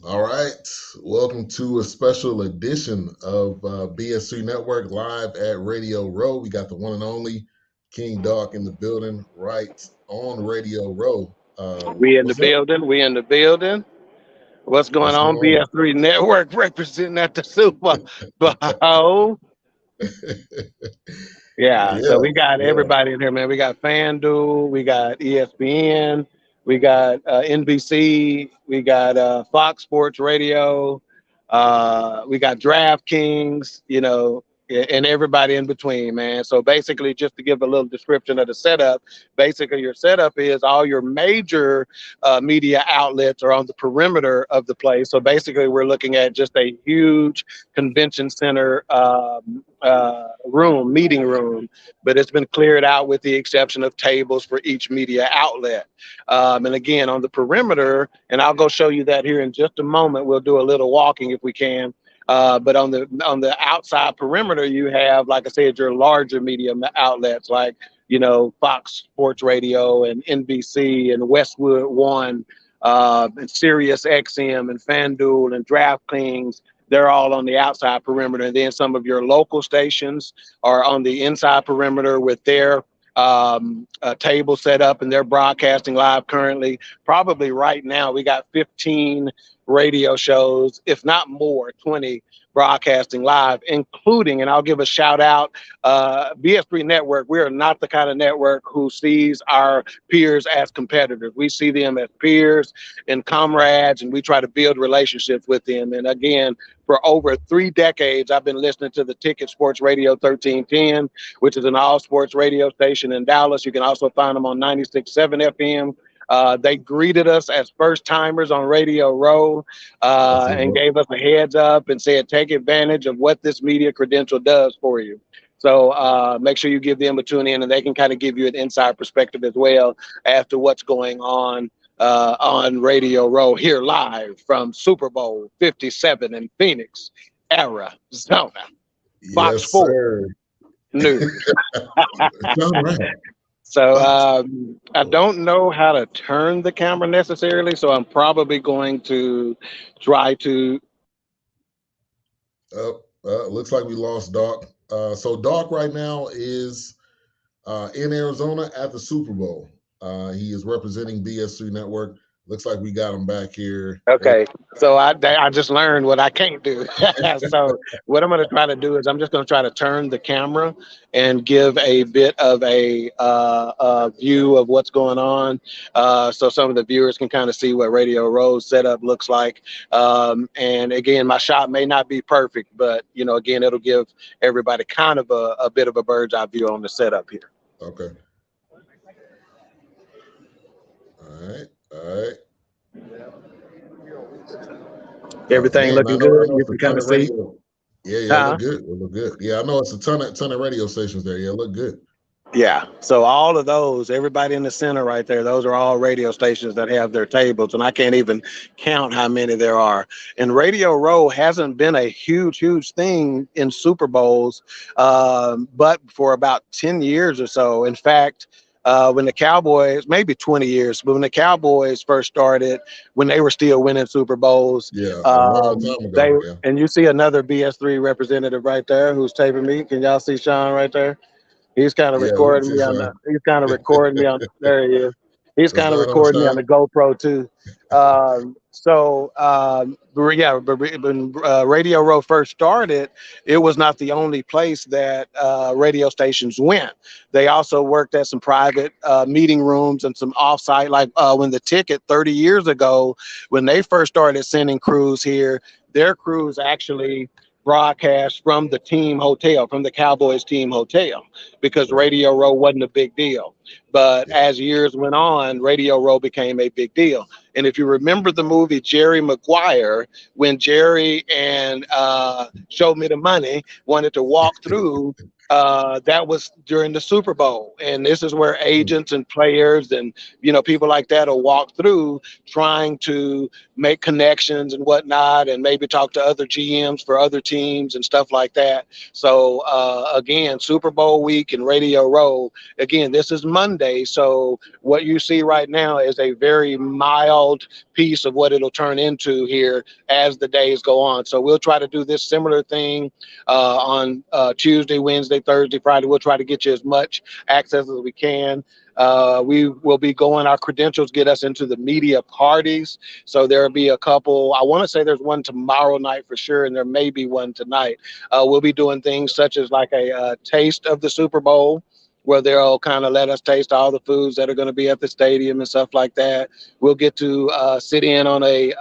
All right. Welcome to a special edition of BSC Network live at Radio Row. We got the one and only King Dawk in the building, right on Radio Row. We in the What's up? building. We in the building. What's going What's on? going on? BS3 Network representing at the Super Bowl. Yeah. So Yeah, we got yeah. everybody in here, man. We got FanDuel. We got ESPN. We got NBC. We got Fox Sports Radio. We got DraftKings. And everybody in between, man. So basically, just to give a little description of the setup, basically your setup is all your major media outlets are on the perimeter of the place. So basically, we're looking at just a huge convention center meeting room, but it's been cleared out with the exception of tables for each media outlet. And again, on the perimeter, and I'll go show you that here in just a moment. We'll do a little walking if we can. But on the outside perimeter, you have, like I said, your larger media outlets like Fox Sports Radio and NBC and Westwood One, and Sirius XM and FanDuel and DraftKings. They're all on the outside perimeter, and then some of your local stations are on the inside perimeter with their table set up, and they're broadcasting live currently. Probably right now, we got 15 radio shows, if not more, 20 broadcasting live, including, and I'll give a shout out, BS3 Network. We are not the kind of network who sees our peers as competitors. We see them as peers and comrades, and we try to build relationships with them. And again, for over 3 decades, I've been listening to the Ticket Sports Radio 1310, which is an all sports radio station in Dallas. You can also find them on 96.7 FM. They greeted us as first timers on Radio Row, That's what's and up. gave us a heads up and said, take advantage of what this media credential does for you. So make sure you give them a tune in, and they can kind of give you an inside perspective as well as to what's going on Radio Row here live from Super Bowl 57 in Phoenix, Arizona. Fox Yes, 4 sir. News. All right. So Fox. I don't know how to turn the camera necessarily, so I'm probably going to try to. Looks like we lost Doc. So Doc right now is in Arizona at the Super Bowl. He is representing BS3 Network. Looks like we got him back here. Okay, so I just learned what I can't do. So what I'm going to try to do is I'm just going to try to turn the camera and give a bit of a view of what's going on, so some of the viewers can kind of see what Radio Row's setup looks like. And again, my shot may not be perfect, but again, it'll give everybody kind of a bit of a bird's eye view on the setup here. Okay. All right. All right. Everything Man, looking I good. know You it's a can kind ton of of see. radio. Yeah, yeah, it Huh? look good. It look good. Yeah, I know it's a ton of radio stations there. Yeah, it look good. Yeah. So all of those, everybody in the center right there, those are all radio stations that have their tables. And I can't even count how many there are. And Radio Row hasn't been a huge thing in Super Bowls, but for about 10 years or so. In fact, when the Cowboys, maybe 20 years, but when the Cowboys first started, when they were still winning Super Bowls, Yeah, a long time they, ago. Yeah. and you see another BS3 representative right there who's taping me. Can y'all see Sean right there? He's kind of Yeah, we can recording see me on the. Sean. He's kind of recording me on. There he is. He's What's kind of going on, recording me on Sean? the GoPro too. Yeah, but when Radio Row first started, it was not the only place that radio stations went. They also worked at some private meeting rooms and some offsite, like when the Ticket 30 years ago, when they first started sending crews here, their crews actually broadcast from the team hotel, from the Cowboys team hotel, because Right. Radio Row wasn't a big deal. But Yeah. as years went on, Radio Row became a big deal. And if you remember the movie Jerry Maguire, when Jerry and Show Me the Money wanted to walk through That was during the Super Bowl, and this is where Mm, agents and players and people like that will walk through trying to make connections and whatnot, and maybe talk to other GMs for other teams and stuff like that. So again, Super Bowl week and Radio Row. Again, this is Monday, so what you see right now is a very mild piece of what it'll turn into here as the days go on. So we'll try to do this similar thing on Tuesday, Wednesday, Thursday, Friday. We'll try to get you as much access as we can. We will be going, our credentials get us into the media parties. So there'll be a couple. I want to say there's one tomorrow night for sure, and there may be one tonight. We'll be doing things such as like a taste of the Super Bowl, where they'll kind of let us taste all the foods that are going to be at the stadium and stuff like that. We'll get to sit in on a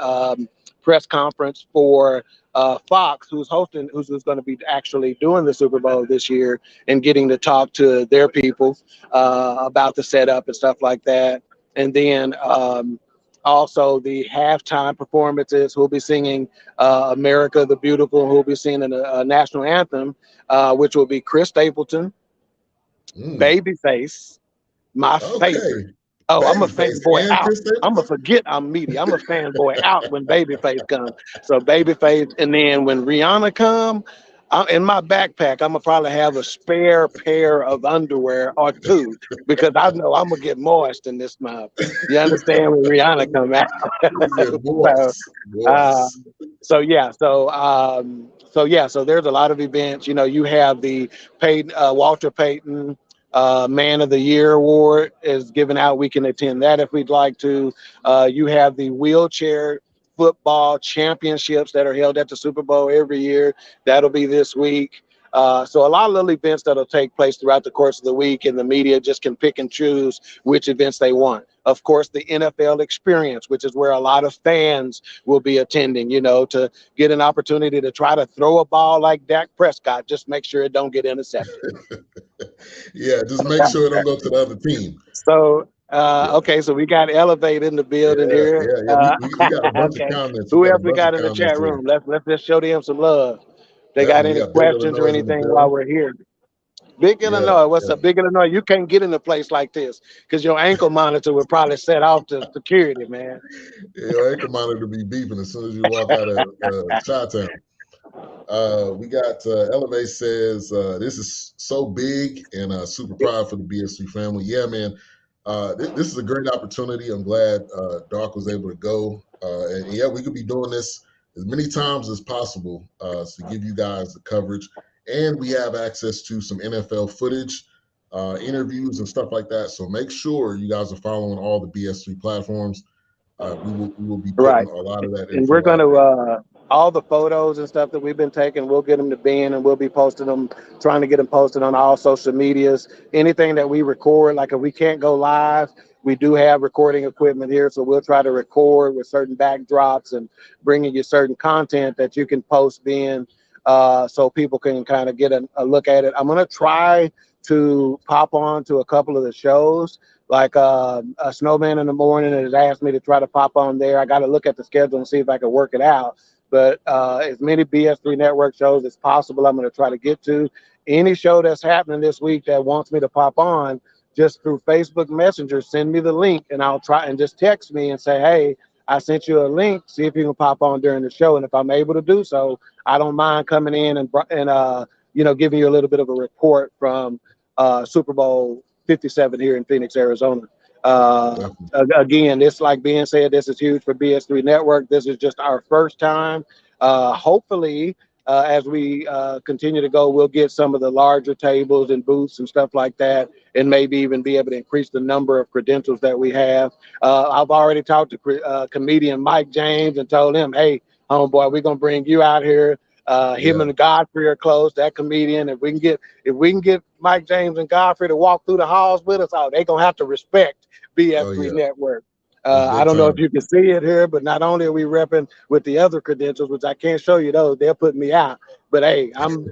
press conference for Fox, who's going to be actually doing the Super Bowl this year, and getting to talk to their people about the setup and stuff like that. And then also the halftime performances. Who'll be singing "America the Beautiful," who'll be singing a national anthem, which will be Chris Stapleton, mm. Babyface, my favorite. Okay. Oh, I'm a Babyface fanboy and out. Chris I'm gonna Stapleton. forget I'm media. I'm a fanboy out when Babyface comes. So Babyface, and then when Rihanna come, in my backpack, I'm gonna probably have a spare pair of underwear or two, because I know I'm gonna get moist in this mouth. You understand, when Rihanna come out? Yeah, So, boys, uh, boys. so there's a lot of events. You have the Walter Payton Man of the Year award is given out. We can attend that if we'd like to. You have the wheelchair football championships that are held at the Super Bowl every year. That'll be this week. So a lot of little events that'll take place throughout the course of the week, and the media just can pick and choose which events they want. Of course, the NFL experience, which is where a lot of fans will be attending, to get an opportunity to try to throw a ball like Dak Prescott. Just make sure it don't get intercepted. Yeah, just make sure it don't go to the other team. So, Yeah, okay, so we got Elevate in the building yeah, here. yeah, yeah. We got a bunch of Okay, comments. We who got a else we bunch of got in the comments chat here. room? Let's just show them some love. They got Definitely, we any got Big questions or Illinois in the anything while building. we're here? Big Yeah, Illinois, what's yeah. up, Big Illinois? You can't get in a place like this because your ankle monitor would probably set off to security, man. Yeah, your ankle monitor be beeping as soon as you walk out of Chi-Town. We got Elevate says this is so big and super proud for the BSC family. Yeah, man. This is a great opportunity. I'm glad Dawk was able to go. And yeah, we could be doing this as many times as possible to give you guys the coverage. And we have access to some NFL footage, interviews, and stuff like that. So make sure you guys are following all the BS3 platforms. We will be putting Right. a lot of that And we're info going out to there. all the photos and stuff that we've been taking, we'll get them to Ben, and we'll be posting them, trying to get them posted on all social medias. Anything that we record, like if we can't go live, we do have recording equipment here, so we'll try to record with certain backdrops and bringing you certain content that you can post, Ben, so people can kind of get a look at it. I'm going to try to pop on to a couple of the shows, like a Snowman in the Morning has asked me to try to pop on there. I got to look at the schedule and see if I can work it out. But as many BS3 network shows as possible, I'm going to try to get to. Any show that's happening this week that wants me to pop on, just through Facebook Messenger, send me the link, and I'll try, and just text me and say, hey, I sent you a link. See if you can pop on during the show. And if I'm able to do so, I don't mind coming in and giving you a little bit of a report from Super Bowl 57 here in Phoenix, Arizona. Definitely. Again, this, like being said, this is huge for BS3 Network. This is just our first time. Hopefully, as we continue to go, we'll get some of the larger tables and booths and stuff like that, and maybe even be able to increase the number of credentials that we have. I've already talked to comedian Mike James and told him, hey, homeboy, we're gonna bring you out here. Him Yeah. and Godfrey are close. That comedian. If we can get Mike James and Godfrey to walk through the halls with us, oh, they're gonna have to respect Oh BS3 yeah. Network. It's I big don't know if time. you can see it here, but not only are we repping with the other credentials, which I can't show you those, they're putting me out. But hey, I'm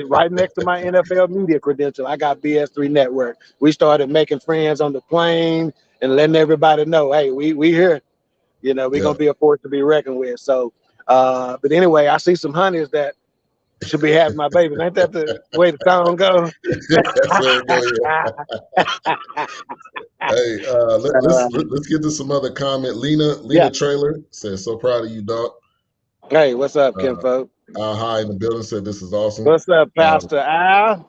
right next to my NFL media credential. I got BS3 Network. We started making friends on the plane and letting everybody know, hey, we here. We're Yeah. gonna be a force to be reckoned with. So, but anyway, I see some honeys that Should be having my baby. Ain't that the way the song goes? That's where it goes. Hey, let's get to some other comment. Lena Yeah. Trailer says, "So proud of you, Doc." Hey, what's up, Uh, Kinfolk? Al High in the building said, "This is awesome." What's up, Um, Pastor Al?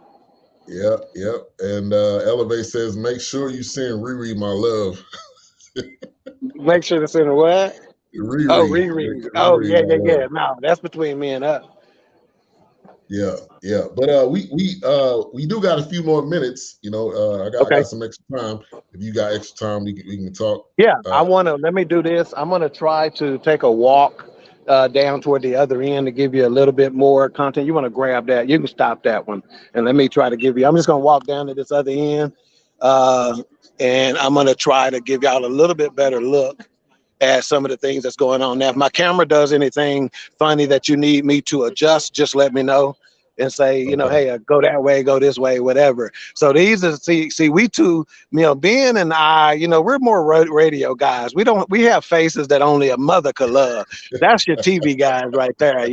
yep, yep. And Elevate says, "Make sure you send Riri my love." Make sure to send a what? Oh, Riri. Oh, Riri yeah, my yeah, love. yeah. No, that's between me and her. Yeah, yeah. But we do got a few more minutes. You know, I Okay. got some extra time. If you got extra time, we can talk. Yeah, Uh, let me do this. I'm gonna try to take a walk down toward the other end to give you a little bit more content. You want to grab that? You can stop that one, and let me try to give you. I'm just gonna walk down to this other end, uh, and I'm gonna try to give y'all a little bit better look at some of the things that's going on. Now, if my camera does anything funny that you need me to adjust, just let me know and say, okay. hey, go that way, go this way, whatever. So these are see, we two, Ben and I, we're more radio guys. We have faces that only a mother could love. That's your TV guys right there.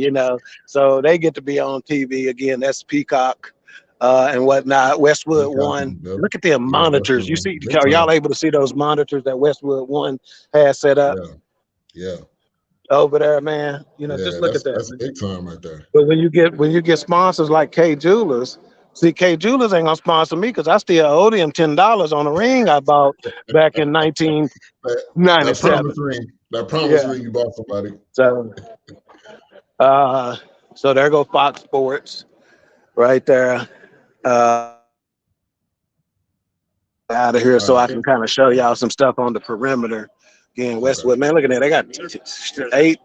So they get to be on TV again. That's Peacock. And whatnot, Westwood Peacock in One. the building. Look at their Yeah, monitors. You Westwood, see, big are y'all time. able to see those monitors that Westwood One has set up Yeah, yeah, over there, man? Just yeah. look at that, That's man. big time right there. But when you get sponsors like K Jewelers, see, K Jewelers ain't gonna sponsor me because I still owe them $10 on a ring I bought back in That promise 1997. ring. That promise Yeah. ring you bought somebody. So, uh, so there go Fox Sports right there. Out of here All so I right. can kind of show y'all some stuff on the perimeter. Again, Okay. Westwood, man, look at that. They got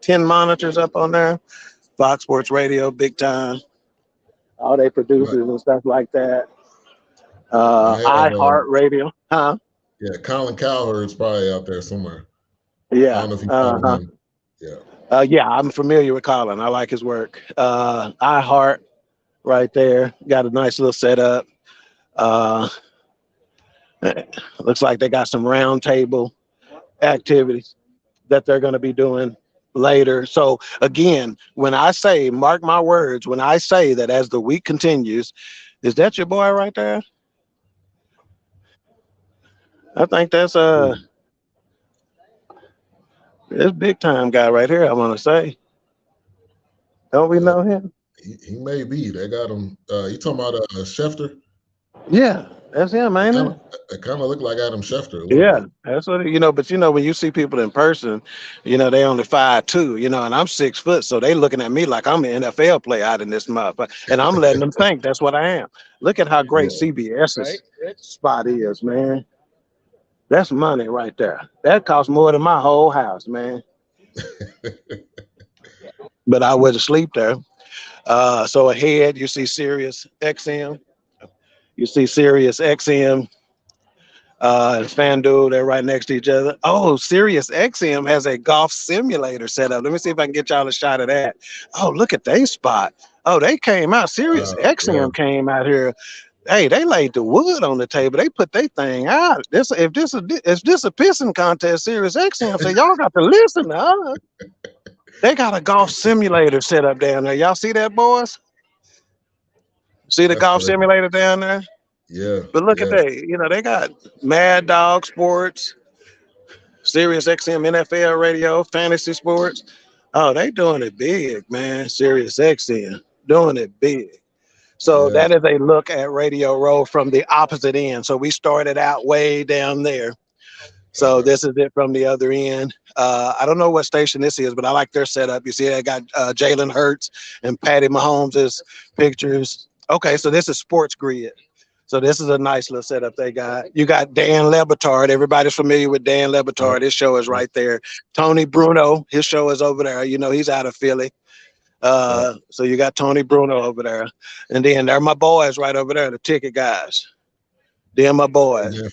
10 monitors up on there. Fox Sports Radio, big time. All they Right. producers and stuff like that. I have iHeart Radio, huh? yeah, Colin Cowherd's probably out there somewhere. I Yeah, don't know if you follow him. Yeah. yeah. I'm familiar with Colin. I like his work. iHeart right there, got a nice little setup. Uh, looks like they got some round table activities that they're going to be doing later. So again, when I say, mark my words, when I say that as the week continues, is that your boy right there? I think that's Ooh, this big time guy right here. I want to say, don't we uh, know him? he may be. They got him. You talking about Schefter? Yeah, that's him, It ain't kind it? of it kind of looked like Adam Schefter a little Yeah, bit. that's what But when you see people in person, they only 5'2", and I'm 6 foot, so they looking at me like I'm an NFL player out in this motherfucker, and I'm letting them think that's what I am. Look at how great Yeah. CBS's spot is, man. That's money right there. That costs more than my whole house, man. But I was asleep there. So ahead, you see Sirius XM. You see Sirius XM and FanDuel, they're right next to each other. Oh, Sirius XM has a golf simulator set up. Let me see if I can get y'all a shot of that. Oh, look at they spot. Oh, they came out. Sirius Yeah. XM came out here. Hey, they laid the wood on the table. They put their thing out. If this a pissing contest, Sirius XM, so y'all got to listen, huh? They got a golf simulator set up down there. Y'all see that, boys? See the That's golf crazy. simulator down there? Yeah. But look at Yeah. they got Mad Dog Sports, Sirius XM NFL Radio, Fantasy Sports. Oh, they doing it big, man. Sirius XM doing it big. So Yeah. that is a look at Radio Row from the opposite end. So we started out way down there. So Okay. this is it from the other end. I don't know what station this is, but I like their setup. You see, I got Jalen Hurts and Patty Mahomes' pictures. Okay, so this is Sports Grid. So this is a nice little setup they got. You got Dan Lebitard. Everybody's familiar with Dan Yep. Lebitard. His show is Yep. right there. Tony Bruno, his show is over there. He's out of Philly. Right. So you got Tony Bruno over there. And then there are my boys right over there, the ticket guys. They're my Hey boys. man,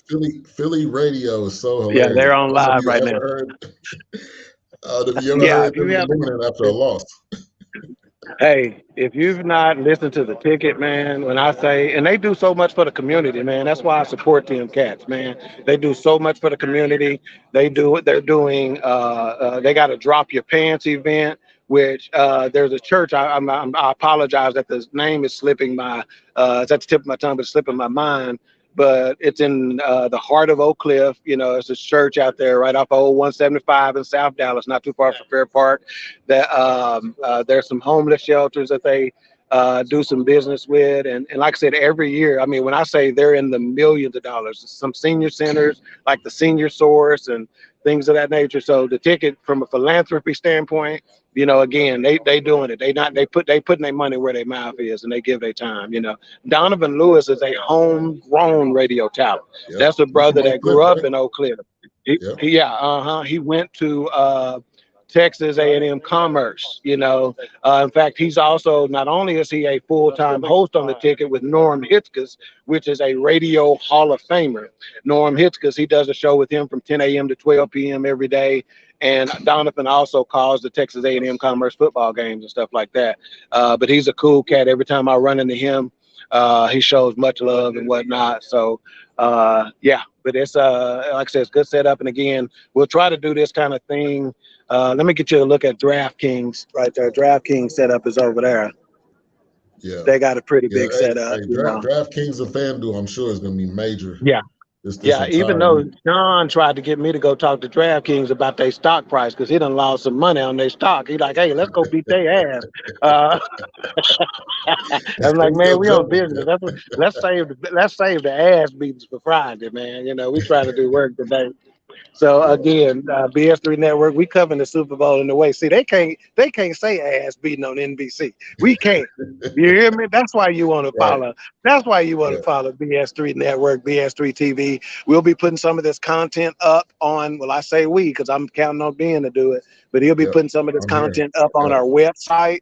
Philly radio is so Yeah, hilarious. they're I on don't know if live you right ever now. heard. Have you ever Yeah, if heard you them in the have morning after a loss? Hey, if you've not listened to the ticket, man, when I say, and they do so much for the community, man. That's why I support them cats, man. They do so much for the community. They do what they're doing. They got a drop your pants event which there's a church. I apologize that the name is slipping my. It's at the tip of my tongue, but it's slipping my mind. But it's in the heart of Oak Cliff. You know, it's a church out there right off of old 175 in South Dallas, not too far from Fair Park. That there's some homeless shelters that they do some business with. And like I said, every year, I mean, when I say they're in the millions of dollars, some senior centers like the Senior Source and things of that nature. So the ticket from a philanthropy standpoint, you know, again, they doing it. They putting their money where their mouth is, and they give their time. You know, Donovan Lewis is a homegrown radio talent. Yep. That's a He's brother from that Oak Cliff, grew up right? in Oak Cliff. Yep. Yeah, he went to Texas A&M Commerce. You know, in fact, he's also not only is he a full-time host on the ticket with Norm Hitzges, which is a radio Hall of Famer. Norm Hitzges, he does a show with him from 10 a.m. to 12 p.m. every day. And Donovan also calls the Texas A&M Commerce football games and stuff like that. But he's a cool cat. Every time I run into him, he shows much love and whatnot. So yeah, but it's like I said, it's good setup. And again, we'll try to do this kind of thing. Let me get you a look at DraftKings right there. DraftKings setup is over there. Yeah. They got a pretty Yeah. big Hey, setup, hey, you know. DraftKings and FanDuel, I'm sure is going to be major Yeah. this Yeah, even entire though week. John tried to get me to go talk to DraftKings about their stock price because he done lost some money on their stock. He like, hey, let's go beat their ass. Uh, I'm like, He's man, still we on jumping. business. Let's save the ass beatings for Friday, man. You know, we trying to do work today. So Yeah. again, BS3 Network, we covering the Super Bowl in the way. See, they can't say ass beating on NBC. We can't. You hear me? That's why you want to Right. follow. That's why you want Yeah. to follow BS3 Network, BS3 TV. We'll be putting some of this content up on. Well, I say we because I'm counting on Ben to do it, but he'll be Yep. putting some of this I'm here. content up on Yep. our website.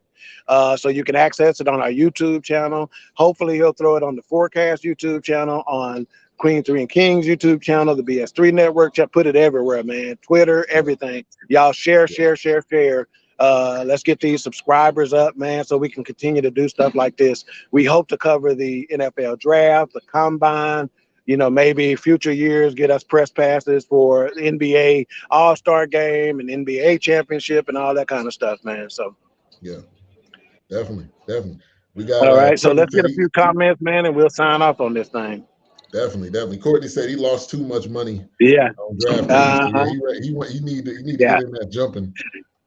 So you can access it on our YouTube channel. Hopefully, he'll throw it on the Forecast YouTube channel, on Queen Three and Kings YouTube channel, the BS3 Network. Put it everywhere, man. Twitter, Yeah. everything. Y'all share, Yeah. share, share, share. Let's get these subscribers up, man, so we can continue to do stuff like this. We hope to cover the NFL draft, the combine. You know, maybe future years get us press passes for the NBA All-Star game and NBA championship and all that kind of stuff, man. So, Yeah. Definitely. Definitely. We got all right. So Courtney let's said get a few comments, man, and we'll sign off on this thing. definitely. Courtney said he lost too much money Yeah. on DraftKings. So yeah, Uh-huh. he need to Yeah. get in that jumping.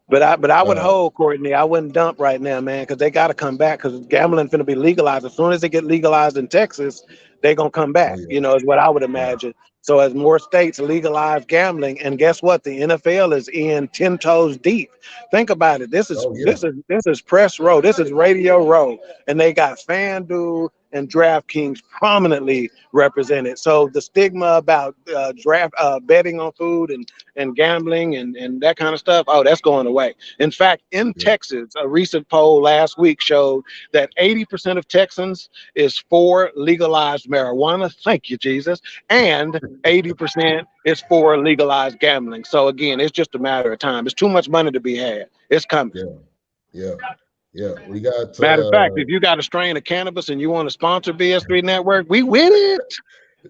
But I would Uh, hold Courtney. I wouldn't dump right now, man, because they got to come back. Because gambling finna be legalized. As soon as they get legalized in Texas, they gonna come oh back. yeah. You know, is what I would Yeah. imagine. So as more states legalize gambling, and guess what? The NFL is in 10 toes deep. Think about it. This is Oh yeah. this is this is press row. This is radio row, and they got FanDuel and DraftKings prominently represented. So the stigma about draft betting on food and gambling and that kind of stuff, oh, that's going away. In fact, in Yeah. Texas, a recent poll last week showed that 80% of Texans is for legalized marijuana. Thank you, Jesus. And 80% is for legalized gambling. So again, it's just a matter of time. It's too much money to be had. It's coming. Yeah. Yeah. Yeah. We got Matter of fact, if you got a strain of cannabis and you want to sponsor BS3 Network, we with it.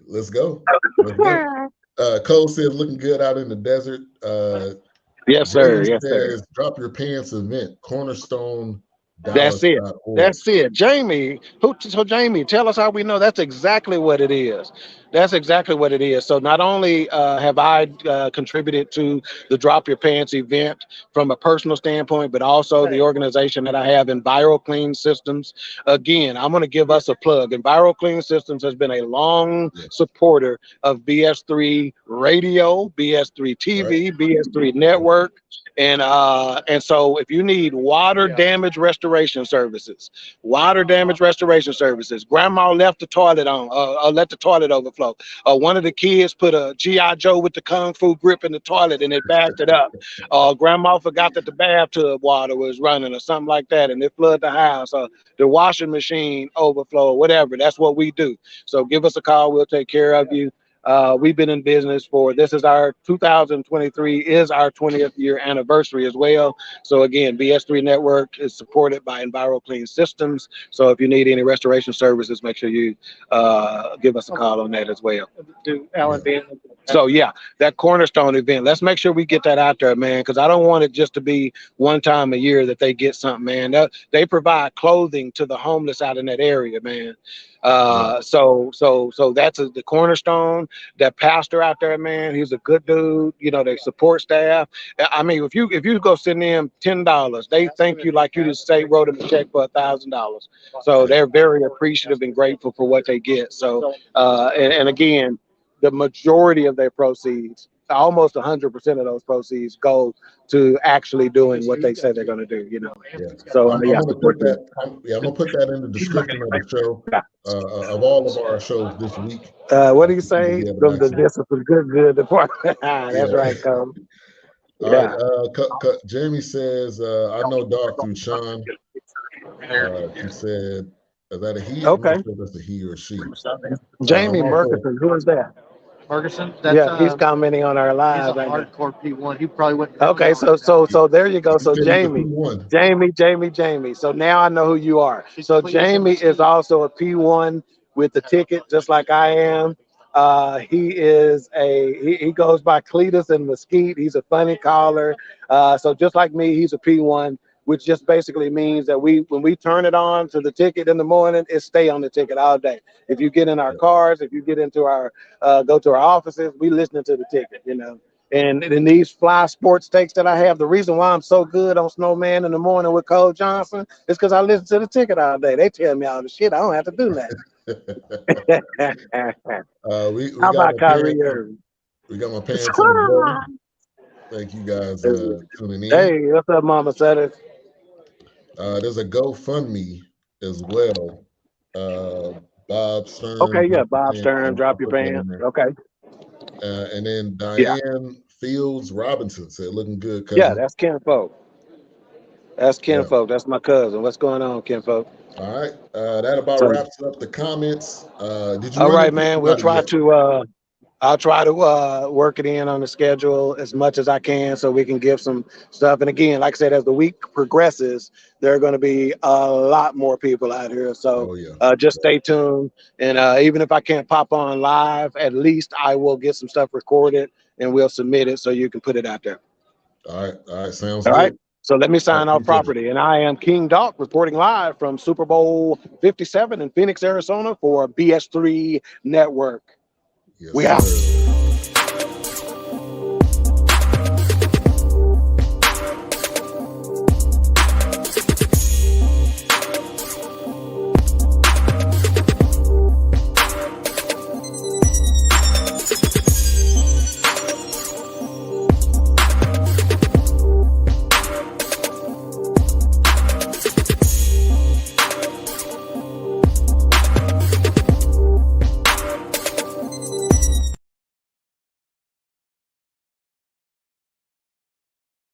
let's go. Let's go. Cole says looking good out in the desert. Yes, sir. Jamie Yes, sir. says drop your pants event, Cornerstone That's it. Dallas.org. That's it. Jamie, so Jamie, tell us how we know that's exactly what it is. That's exactly what it is. So not only have I contributed to the Drop Your Pants event from a personal standpoint, but also the organization that I have, Enviro Clean Systems. Again, I'm going to give us a plug. Enviro Clean Systems has been a long Yes. supporter of BS3 Radio, BS3 Right. TV, BS3 Yep. Network. And so if you need water damage restoration services, grandma left the toilet on, let the toilet overflow. One of the kids put a GI Joe with the kung fu grip in the toilet and it backed it up. Grandma forgot that the bathtub water was running or something like that, and it flooded the house. The washing machine overflow, whatever. That's what we do. So give us a call. We'll take care of you. We've been in business for, this is our 2023 is our 20th year anniversary as well. So again, BS3 Network is supported by EnviroClean Systems. So if you need any restoration services, make sure you give us a call on that as well. Do Alan Yeah. being So yeah, that Cornerstone event, let's make sure we get that out there, man, because I don't want it just to be one time a year that they get something, man. They provide clothing to the homeless out in that area, man. Yeah. So that's the Cornerstone. That pastor out there, man, he's a good dude. You know, they support staff. I mean, if you go send them $10, they thank you like you just say wrote them a check for $1,000. So Yeah. they're very appreciative and grateful for what they get. So and again, the majority of their proceeds, almost 100% of those proceeds, go to actually doing what they say they're going to do. You know, Yeah. so I'm yeah, gonna put support them. that. I'm gonna put that in the description of the show, of all of our shows this week, What do you for people to say? be able to From the actually. this is a good department. That's Yeah. right, Cole. All right. Yeah. Jeremy says, I know Dawk through Sean. He said, is that a he? I'm not Okay. sure if that's a he or a she. Jamie I'm also, Murkison, who is that? Ferguson? That's Yeah, he's commenting on our he's a live right now. hardcore P1. He probably wouldn't. Okay, so there you go. he So said he's a P1. Jamie. So now I know who you are. So Jamie is also a P1 with the ticket, just like I am. He is he goes by Cletus and Mesquite. He's a funny caller. So just like me, he's a P1, which just basically means that when we turn it on to the ticket in the morning, it stay on the ticket all day. If you get in our cars, if you get into our go to our offices, we listening to the ticket, you know. And in these fly sports takes that I have, the reason why I'm so good on Snowman in the morning with Cole Johnson is because I listen to the ticket all day. They tell me all the shit. I don't have to do that. We How got about my Kyrie parents. Irving? We got my parents in the building. Thank you guys tuning in. Hey, what's up, Mama Said? There's a GoFundMe as well. Bob Stern, Okay, yeah, drop your Bob pants. Stern, I'll drop your put that in pants. there. Okay, And then yeah, Diane Fields Robinson said, "Looking good, yeah, cousin." that's Kinfolk. That's Yeah. Kinfolk. That's my cousin. What's going on, Kinfolk? All right. That about So, wraps up the comments. Did you all run right, into man. anybody yet? I'll try to work it in on the schedule as much as I can so we can give some stuff. And again, like I said, as the week progresses, there are going to be a lot more people out here. So Oh yeah. just stay tuned. And even if I can't pop on live, at least I will get some stuff recorded and we'll submit it so you can put it out there. All right. All right. Sounds All right. good. So let me I sign off appreciate it. property. And I am King Dawk reporting live from Super Bowl 57 in Phoenix, Arizona for BS3 Network. Yes, We out. sir.